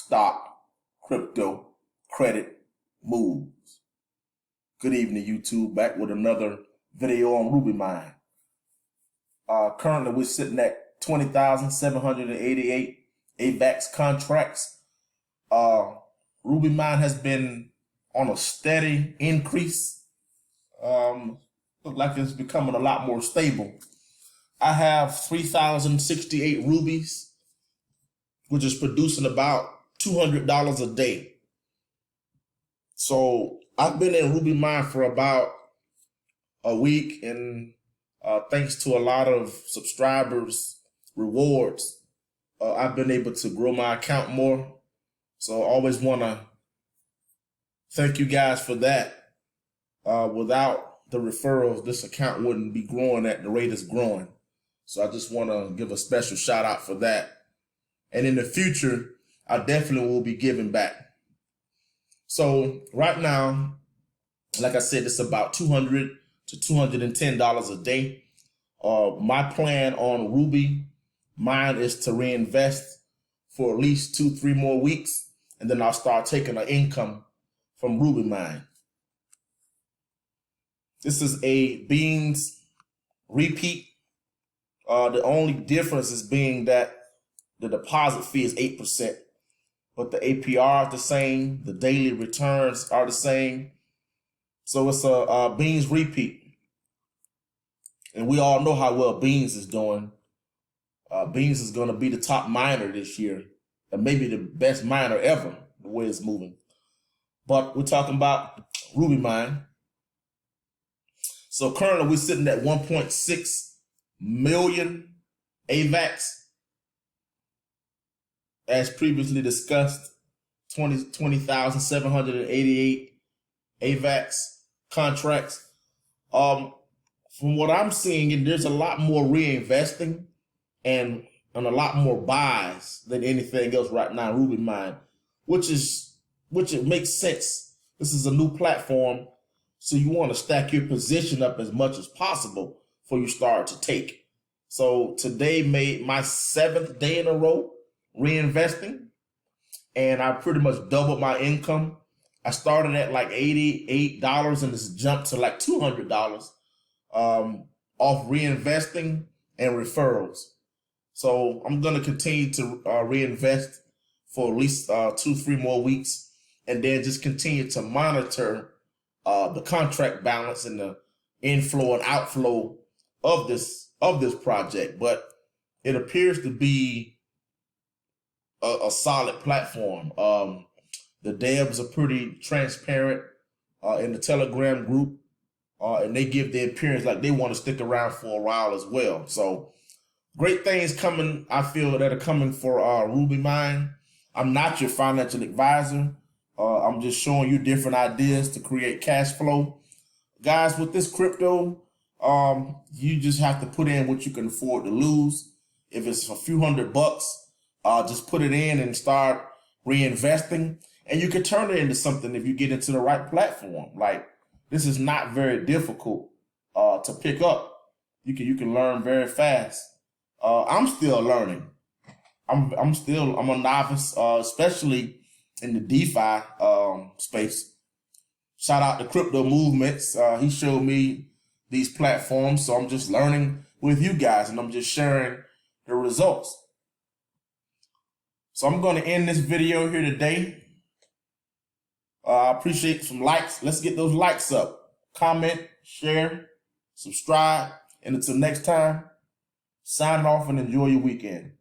stock, crypto, credit moves. Good evening, YouTube. Back with another video on RubyMine. Currently, we're sitting at 20,788 AVAX contracts. RubyMine has been on a steady increase. Look like it's becoming a lot more stable. I have 3,068 rubies, which is producing about $200 a day. So I've been in RubyMine for about a week, and thanks to a lot of subscribers' rewards, I've been able to grow my account more. So I always want to thank you guys for that. Without the referrals, this account wouldn't be growing at the rate it's growing. So I just want to give a special shout out for that. And in the future, I definitely will be giving back. So right now, like I said, it's about $200 to $210 a day. My plan on RubyMine is to reinvest for at least 2-3 more weeks, and then I'll start taking an income from RubyMine. This is a Beans repeat. The only difference is being that the deposit fee is 8%, but the APR is the same. The daily returns are the same. So it's a Beans repeat. And we all know how well Beans is doing. Beans is going to be the top miner this year, and maybe the best miner ever, the way it's moving. But we're talking about RubyMine. So currently we're sitting at 1.6 million AVAX. As previously discussed, 20,788 AVAX contracts. From what I'm seeing, there's a lot more reinvesting and a lot more buys than anything else right now in RubyMine, which it makes sense. This is a new platform, so you want to stack your position up as much as possible before you start to take. So today made my 7th day in a row reinvesting, and I pretty much doubled my income. I started at like $88 and it's jumped to like $200 off reinvesting and referrals. So I'm going to continue to reinvest for at least 2-3 more weeks, and then just continue to monitor the contract balance and the inflow and outflow of this project. But it appears to be a solid platform. The devs are pretty transparent in the Telegram group, and they give the appearance like they want to stick around for a while as well. So great things coming, I feel, that are coming for RubyMine. I'm not your financial advisor. I'm just showing you different ideas to create cash flow. Guys, with this crypto, you just have to put in what you can afford to lose. If it's a few $100, just put it in and start reinvesting, and you can turn it into something if you get into the right platform. Like, this is not very difficult to pick up. You can learn very fast. I'm still learning. I'm a novice, especially in the DeFi space. Shout out to Crypto Movements. He showed me these platforms, so I'm just learning with you guys, and I'm just sharing the results. So I'm going to end this video here today. I appreciate some likes. Let's get those likes up. Comment, share, subscribe, and until next time, signing off and enjoy your weekend.